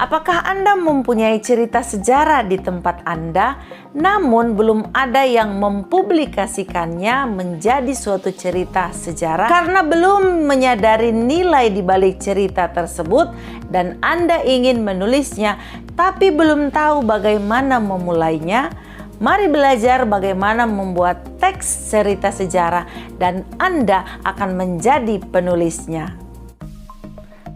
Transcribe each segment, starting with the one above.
Apakah Anda mempunyai cerita sejarah di tempat Anda, namun belum ada yang mempublikasikannya menjadi suatu cerita sejarah karena belum menyadari nilai di balik cerita tersebut dan Anda ingin menulisnya tapi belum tahu bagaimana memulainya? Mari belajar bagaimana membuat teks cerita sejarah dan Anda akan menjadi penulisnya.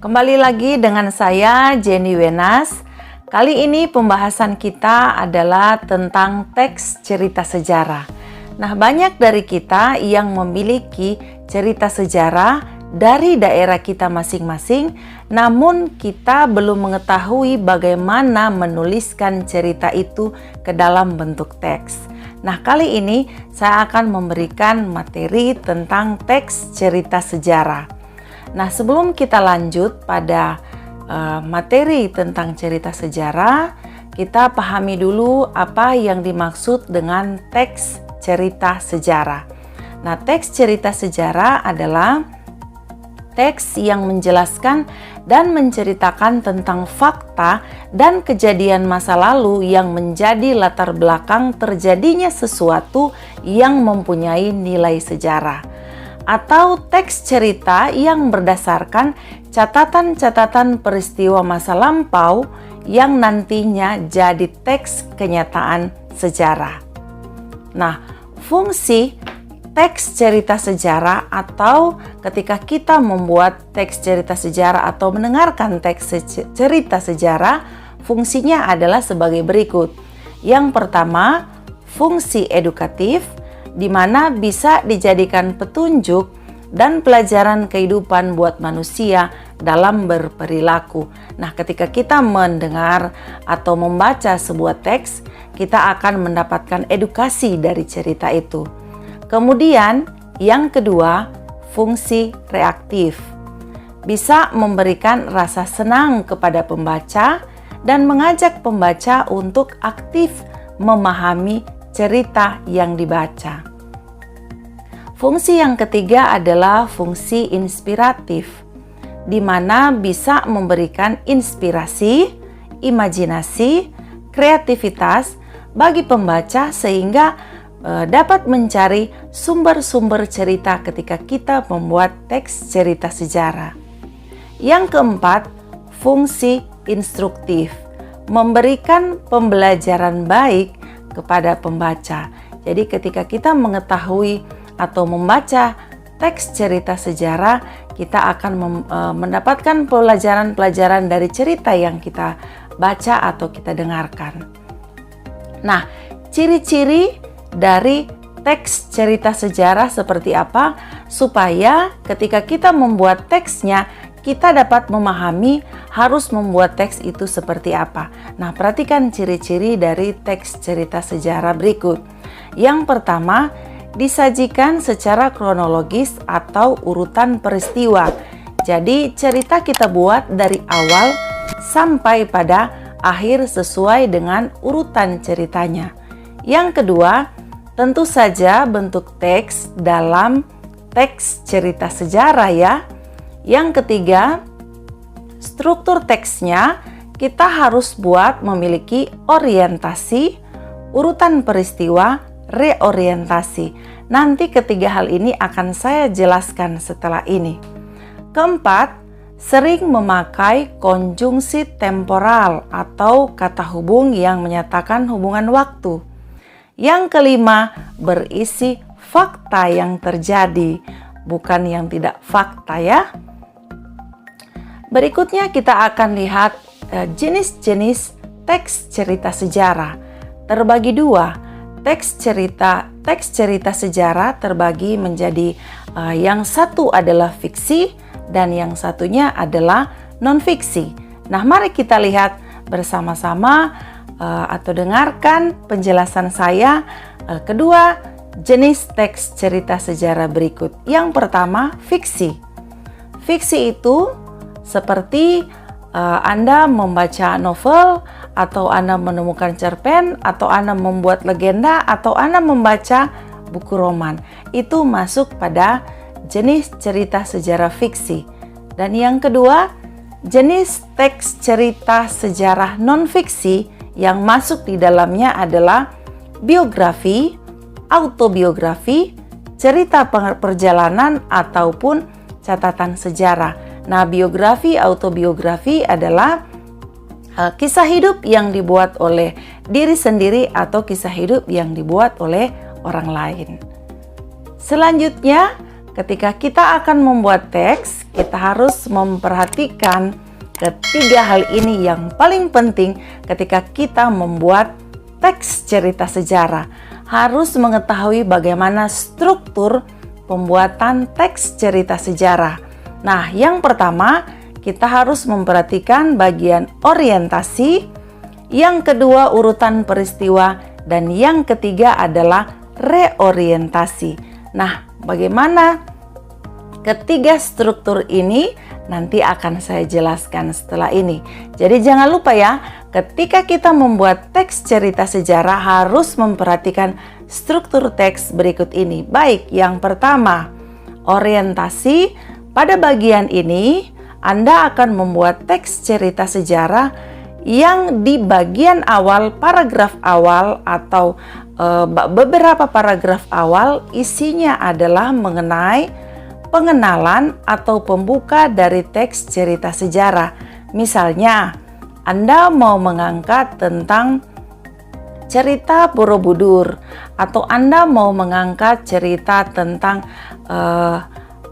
Kembali lagi dengan saya Jenny Wenas. Kali ini pembahasan kita adalah tentang teks cerita sejarah. Nah, banyak dari kita yang memiliki cerita sejarah dari daerah kita masing-masing, namun kita belum mengetahui bagaimana menuliskan cerita itu ke dalam bentuk teks. Nah, kali ini saya akan memberikan materi tentang teks cerita sejarah. Nah, sebelum kita lanjut pada materi tentang cerita sejarah, kita pahami dulu apa yang dimaksud dengan teks cerita sejarah. Nah, teks cerita sejarah adalah teks yang menjelaskan dan menceritakan tentang fakta dan kejadian masa lalu yang menjadi latar belakang terjadinya sesuatu yang mempunyai nilai sejarah. Atau teks cerita yang berdasarkan catatan-catatan peristiwa masa lampau yang nantinya jadi teks kenyataan sejarah. Nah, fungsi teks cerita sejarah atau ketika kita membuat teks cerita sejarah atau mendengarkan teks cerita sejarah, fungsinya adalah sebagai berikut. Yang pertama, fungsi edukatif, di mana bisa dijadikan petunjuk dan pelajaran kehidupan buat manusia dalam berperilaku. Nah, ketika kita mendengar atau membaca sebuah teks, kita akan mendapatkan edukasi dari cerita itu. Kemudian, yang kedua, fungsi reaktif. Bisa memberikan rasa senang kepada pembaca dan mengajak pembaca untuk aktif memahami cerita yang dibaca. Fungsi yang ketiga adalah fungsi inspiratif, di mana bisa memberikan inspirasi, imajinasi, kreativitas bagi pembaca sehingga dapat mencari sumber-sumber cerita ketika kita membuat teks cerita sejarah. Yang keempat, fungsi instruktif, memberikan pembelajaran baik kepada pembaca. Jadi ketika kita mengetahui atau membaca teks cerita sejarah, kita akan mendapatkan pelajaran-pelajaran dari cerita yang kita baca atau kita dengarkan. Nah, ciri-ciri dari teks cerita sejarah seperti apa supaya ketika kita membuat teksnya kita dapat memahami harus membuat teks itu seperti apa. Nah, perhatikan ciri-ciri dari teks cerita sejarah berikut. Yang pertama, disajikan secara kronologis atau urutan peristiwa. Jadi, cerita kita buat dari awal sampai pada akhir sesuai dengan urutan ceritanya. Yang kedua, tentu saja bentuk teks dalam teks cerita sejarah ya. Yang ketiga, struktur teksnya kita harus buat memiliki orientasi, urutan peristiwa, reorientasi. Nanti ketiga hal ini akan saya jelaskan setelah ini. Keempat, sering memakai konjungsi temporal atau kata hubung yang menyatakan hubungan waktu. Yang kelima, berisi fakta yang terjadi, bukan yang tidak fakta ya. Berikutnya kita akan lihat jenis-jenis teks cerita sejarah. Terbagi dua, teks cerita sejarah terbagi menjadi yang satu adalah fiksi dan yang satunya adalah non-fiksi. Nah, mari kita lihat bersama-sama atau dengarkan penjelasan saya kedua jenis teks cerita sejarah berikut. Yang pertama, fiksi. Fiksi itu seperti Anda membaca novel, atau Anda menemukan cerpen, atau Anda membuat legenda, atau Anda membaca buku roman. Itu masuk pada jenis cerita sejarah fiksi. Dan yang kedua, Jenis teks cerita sejarah non-fiksi yang masuk di dalamnya adalah biografi, autobiografi, cerita perjalanan, ataupun catatan sejarah. Nah, biografi, autobiografi adalah kisah hidup yang dibuat oleh diri sendiri atau kisah hidup yang dibuat oleh orang lain. Selanjutnya, ketika kita akan membuat teks, kita harus memperhatikan ketiga hal ini yang paling penting ketika kita membuat teks cerita sejarah. Harus mengetahui bagaimana struktur pembuatan teks cerita sejarah. Nah, yang pertama, kita harus memperhatikan bagian orientasi, yang kedua urutan peristiwa, dan yang ketiga adalah reorientasi. Nah, bagaimana ketiga struktur ini nanti akan saya jelaskan setelah ini. Jadi jangan lupa ya, ketika kita membuat teks cerita sejarah harus memperhatikan struktur teks berikut ini. Baik, yang pertama, orientasi. Pada bagian ini, Anda akan membuat teks cerita sejarah yang di bagian awal, paragraf awal atau beberapa paragraf awal isinya adalah mengenai pengenalan atau pembuka dari teks cerita sejarah. Misalnya, Anda mau mengangkat tentang cerita Borobudur, atau Anda mau mengangkat cerita tentang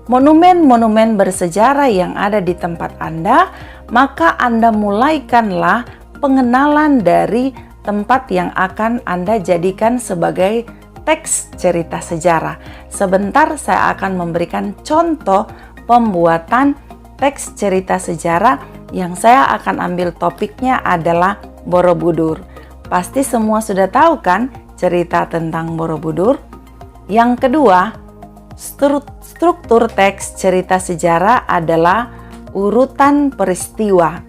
monumen-monumen bersejarah yang ada di tempat Anda, maka Anda mulaikanlah pengenalan dari tempat yang akan Anda jadikan sebagai teks cerita sejarah. Sebentar saya akan memberikan contoh pembuatan teks cerita sejarah yang saya akan ambil topiknya adalah Borobudur. Pasti semua sudah tahu kan cerita tentang Borobudur? Yang kedua, struktur teks cerita sejarah adalah urutan peristiwa.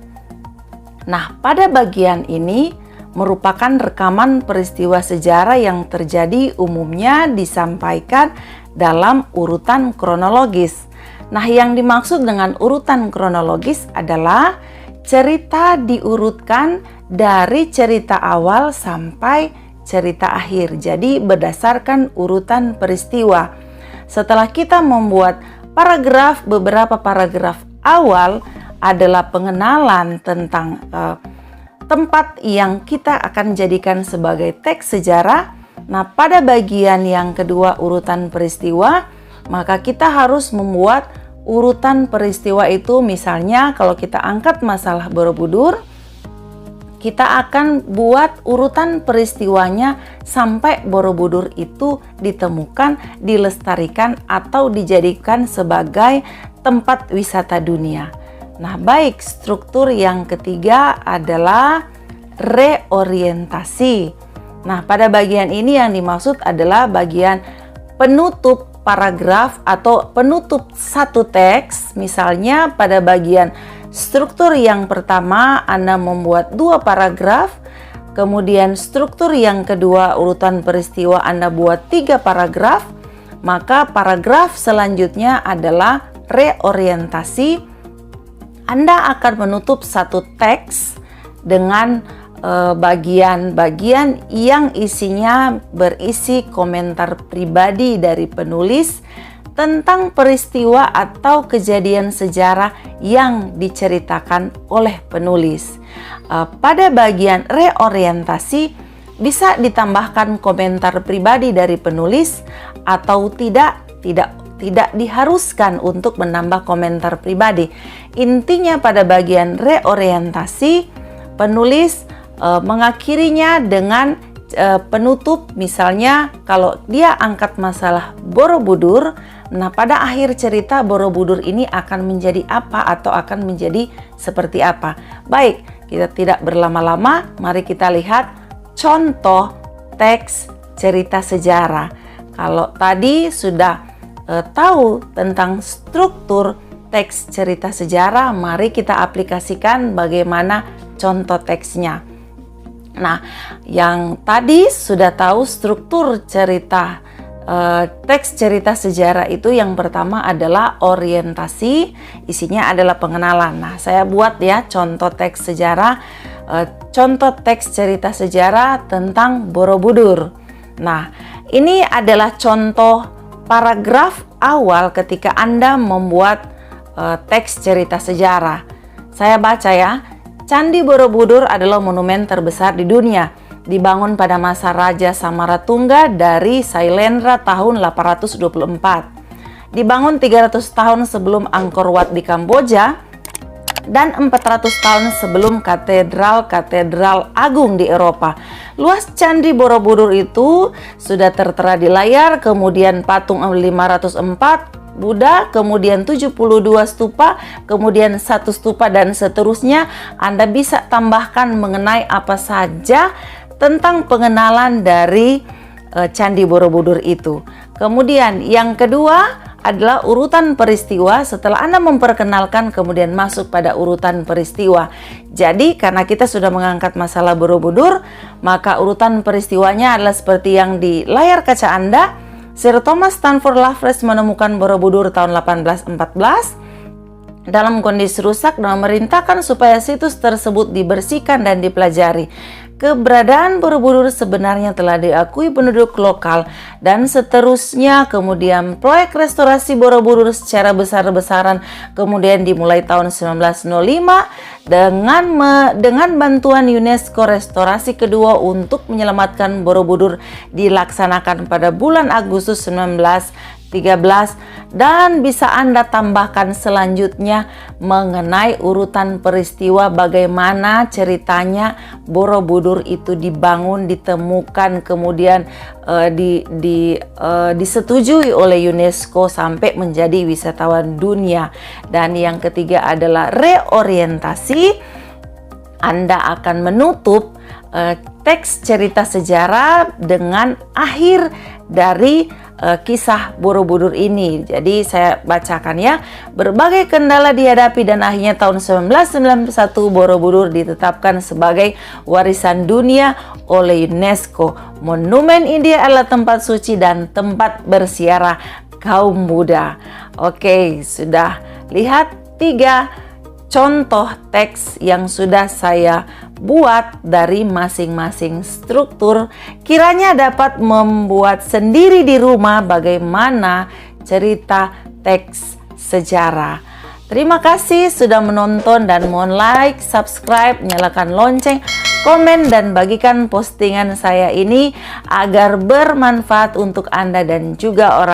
Nah, pada bagian ini merupakan rekaman peristiwa sejarah yang terjadi, umumnya disampaikan dalam urutan kronologis. Nah, yang dimaksud dengan urutan kronologis adalah cerita diurutkan dari cerita awal sampai cerita akhir. Jadi berdasarkan urutan peristiwa. Setelah kita membuat paragraf, beberapa paragraf awal adalah pengenalan tentang tempat yang kita akan jadikan sebagai teks sejarah. Nah, pada bagian yang kedua urutan peristiwa, maka kita harus membuat urutan peristiwa itu. Misalnya kalau kita angkat masalah Borobudur, kita akan buat urutan peristiwanya sampai Borobudur itu ditemukan, dilestarikan, atau dijadikan sebagai tempat wisata dunia. Nah, baik, struktur yang ketiga adalah reorientasi. Nah, pada bagian ini yang dimaksud adalah bagian penutup paragraf atau penutup satu teks. Misalnya pada bagian struktur yang pertama Anda membuat 2 paragraf, kemudian struktur yang kedua urutan peristiwa Anda buat 3 paragraf, maka paragraf selanjutnya adalah reorientasi. Anda akan menutup satu teks dengan bagian-bagian yang isinya berisi komentar pribadi dari penulis tentang peristiwa atau kejadian sejarah yang diceritakan oleh penulis. Pada bagian reorientasi bisa ditambahkan komentar pribadi dari penulis atau tidak diharuskan untuk menambah komentar pribadi. Intinya pada bagian reorientasi, penulis mengakhirinya dengan penutup. Misalnya kalau dia angkat masalah Borobudur, nah pada akhir cerita Borobudur ini akan menjadi apa atau akan menjadi seperti apa. Baik, kita tidak berlama-lama, mari kita lihat contoh teks cerita sejarah. Kalau tadi sudah tahu tentang struktur teks cerita sejarah, mari kita aplikasikan bagaimana contoh teksnya. Nah, yang tadi sudah tahu struktur cerita teks cerita sejarah itu yang pertama adalah orientasi, isinya adalah pengenalan. Nah, saya buat ya contoh teks sejarah, contoh teks cerita sejarah tentang Borobudur. Nah, ini adalah contoh paragraf awal ketika Anda membuat teks cerita sejarah. Saya baca ya, Candi Borobudur adalah monumen terbesar di dunia. Dibangun pada masa Raja Samaratungga dari Sailendra tahun 824. Dibangun 300 tahun sebelum Angkor Wat di Kamboja dan 400 tahun sebelum katedral agung di Eropa. Luas Candi Borobudur itu sudah tertera di layar, kemudian patung 504 Buddha, kemudian 72 stupa, kemudian 1 stupa dan seterusnya. Anda bisa tambahkan mengenai apa saja tentang pengenalan dari Candi Borobudur itu. Kemudian yang kedua adalah urutan peristiwa. Setelah Anda memperkenalkan, kemudian masuk pada urutan peristiwa. Jadi karena kita sudah mengangkat masalah Borobudur, maka urutan peristiwanya adalah seperti yang di layar kaca Anda. Sir Thomas Stamford Raffles menemukan Borobudur tahun 1814 dalam kondisi rusak dan memerintahkan supaya situs tersebut dibersihkan dan dipelajari. Keberadaan Borobudur sebenarnya telah diakui penduduk lokal dan seterusnya. Kemudian proyek restorasi Borobudur secara besar-besaran kemudian dimulai tahun 1905 dengan bantuan UNESCO. Restorasi kedua untuk menyelamatkan Borobudur dilaksanakan pada bulan Agustus 1913 dan bisa Anda tambahkan selanjutnya mengenai urutan peristiwa bagaimana ceritanya Borobudur itu dibangun, ditemukan, kemudian disetujui oleh UNESCO sampai menjadi wisatawan dunia. Dan yang ketiga adalah reorientasi. Anda akan menutup teks cerita sejarah dengan akhir dari kisah Borobudur ini. Jadi saya bacakan ya. Berbagai kendala dihadapi dan akhirnya tahun 1991 Borobudur ditetapkan sebagai warisan dunia oleh UNESCO. Monumen India adalah tempat suci dan tempat bersiarah kaum Buddha. Oke, sudah lihat 3 contoh teks yang sudah saya buat dari masing-masing struktur. Kiranya dapat membuat sendiri di rumah bagaimana cerita teks sejarah. Terima kasih sudah menonton dan mohon like, subscribe, nyalakan lonceng, komen dan bagikan postingan saya ini agar bermanfaat untuk Anda dan juga orang